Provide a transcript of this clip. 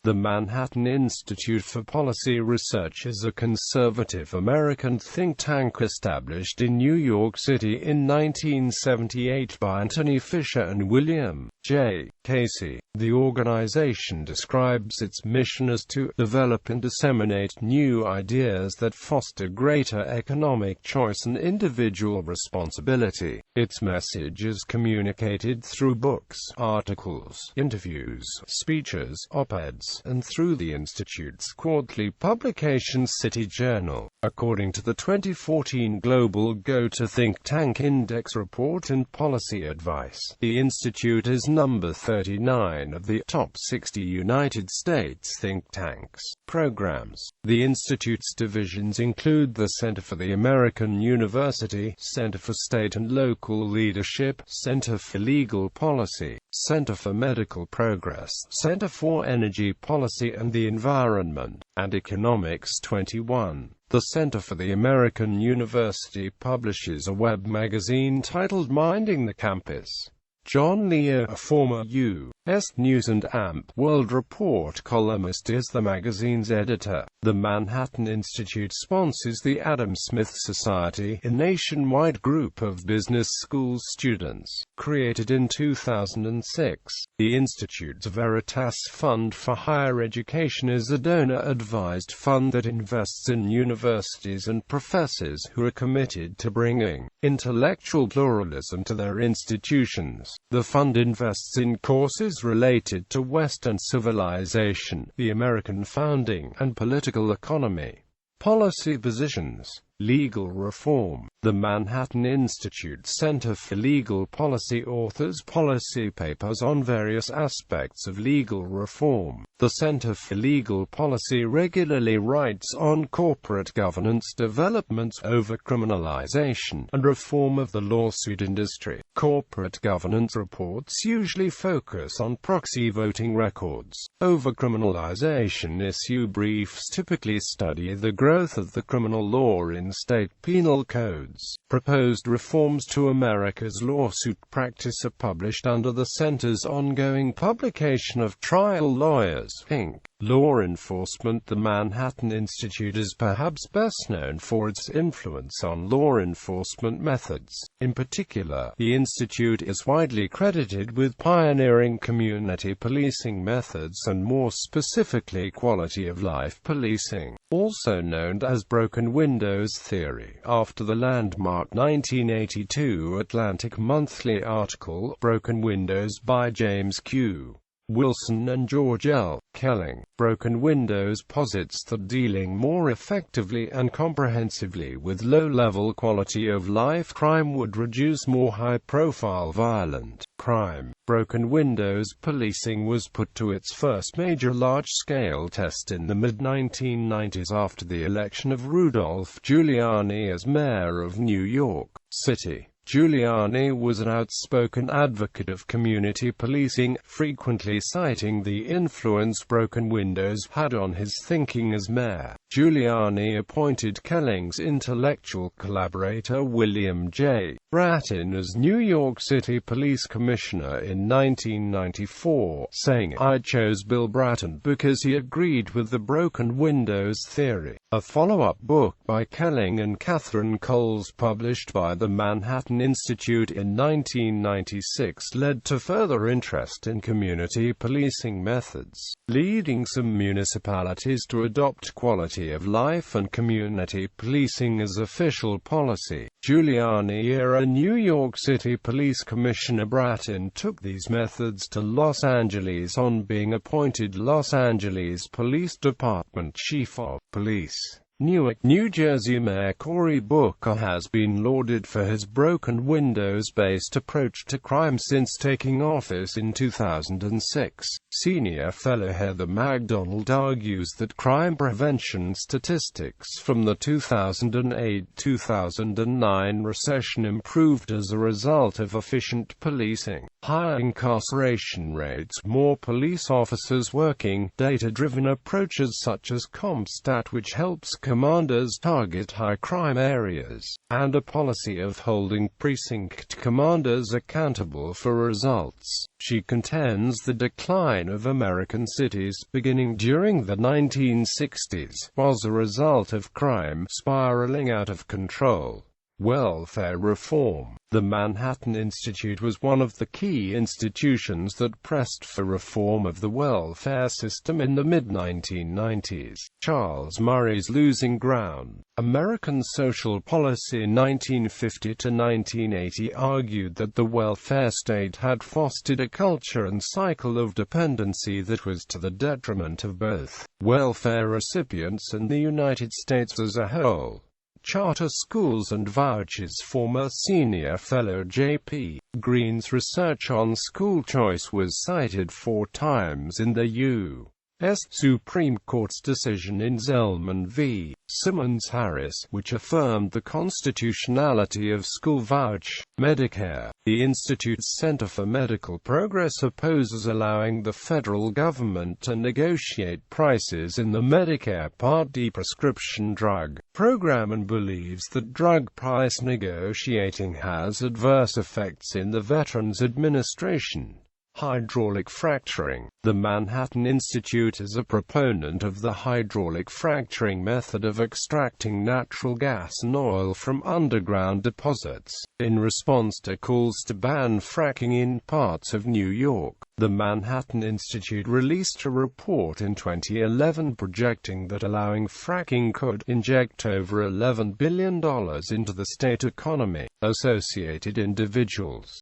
The Manhattan Institute for Policy Research is a conservative American think tank established in New York City in 1978 by Antony Fisher and William J.Casey. The organization describes its mission as to develop and disseminate new ideas that foster greater economic choice and individual responsibility. Its message is communicated through books, articles, interviews, speeches, op-eds, and through the Institute's quarterly publication City Journal. According to the 2014 Global Go-To Think Tank Index Report and Policy Advice, the Institute is number 39 of the top 60 United States think tanks. Programs. The Institute's divisions include the Center for the American University, Center for State and Local Leadership, Center for Legal Policy, Center for Medical Progress, Center for Energy Policy and the Environment, and Economics 21. The Center for the American University publishes a web magazine titled Minding the Campus. John Lear, a former U.S. News and AMP World Report columnist, is the magazine's editor. The Manhattan Institute sponsors the Adam Smith Society, a nationwide group of business school students. Created in 2006, the Institute's Veritas Fund for Higher Education is a donor-advised fund that invests in universities and professors who are committed to bringing intellectual pluralism to their institutions. The fund invests in courses related to Western civilization, the American founding, and political economy. Policy positions. Legal reform. The Manhattan Institute Center for Legal Policy authors policy papers on various aspects of legal reform. The Center for Legal Policy regularly writes on corporate governance developments, overcriminalization, and reform of the lawsuit industry. Corporate governance reports usually focus on proxy voting records. Overcriminalization issue briefs typically study the growth of the criminal law in state penal codes. Proposed reforms to America's lawsuit practice are published under the Center's ongoing publication of Trial Lawyers, Inc. Law enforcement. The Manhattan Institute is perhaps best known for its influence on law enforcement methods. In particular, the Institute is widely credited with pioneering community policing methods and more specifically quality-of-life policing, also known as broken windows theory, after the landmark 1982 Atlantic Monthly article, Broken Windows by James Q. Wilson and George L. Kelling. Broken Windows posits that dealing more effectively and comprehensively with low-level quality-of-life crime would reduce more high-profile violent crime. Broken windows policing was put to its first major large-scale test in the mid-1990s after the election of Rudolph Giuliani as mayor of New York City. Giuliani was an outspoken advocate of community policing, frequently citing the influence broken windows had on his thinking as mayor. Giuliani appointed Kelling's intellectual collaborator William J. Brattin as New York City Police Commissioner in 1994, saying, "I chose Bill Brattin because he agreed with the broken windows theory." A follow-up book by Kelling and Catherine Coles published by the Manhattan Institute in 1996 led to further interest in community policing methods, leading some municipalities to adopt quality of life and community policing as official policy. Giuliani-era New York City Police Commissioner Brattin took these methods to Los Angeles on being appointed Los Angeles Police Department Chief of Police. Newark, New Jersey Mayor Cory Booker has been lauded for his broken windows-based approach to crime since taking office in 2006. Senior fellow Heather MacDonald argues that crime prevention statistics from the 2008-2009 recession improved as a result of efficient policing, higher incarceration rates, more police officers working, data-driven approaches such as CompStat, which helps commanders target high-crime areas, and a policy of holding precinct commanders accountable for results. She contends the decline of American cities beginning during the 1960s was a result of crime spiraling out of control. Welfare reform. The Manhattan Institute was one of the key institutions that pressed for reform of the welfare system in the mid-1990s. Charles Murray's Losing Ground. American Social Policy 1950 to 1980 argued that the welfare state had fostered a culture and cycle of dependency that was to the detriment of both welfare recipients and the United States as a whole. Charter schools and vouchers. Former senior fellow J.P. Green's research on school choice was cited 4 times in the U.S. Supreme Court's decision in Zellman v. Simmons-Harris, which affirmed the constitutionality of school voucher. Medicare. The Institute's Center for Medical Progress opposes allowing the federal government to negotiate prices in the Medicare Part D prescription drug program and believes that drug price negotiating has adverse effects in the Veterans Administration. Hydraulic fracturing. The Manhattan Institute is a proponent of the hydraulic fracturing method of extracting natural gas and oil from underground deposits. In response to calls to ban fracking in parts of New York, the Manhattan Institute released a report in 2011 projecting that allowing fracking could inject over $11 billion into the state economy. Associated individuals.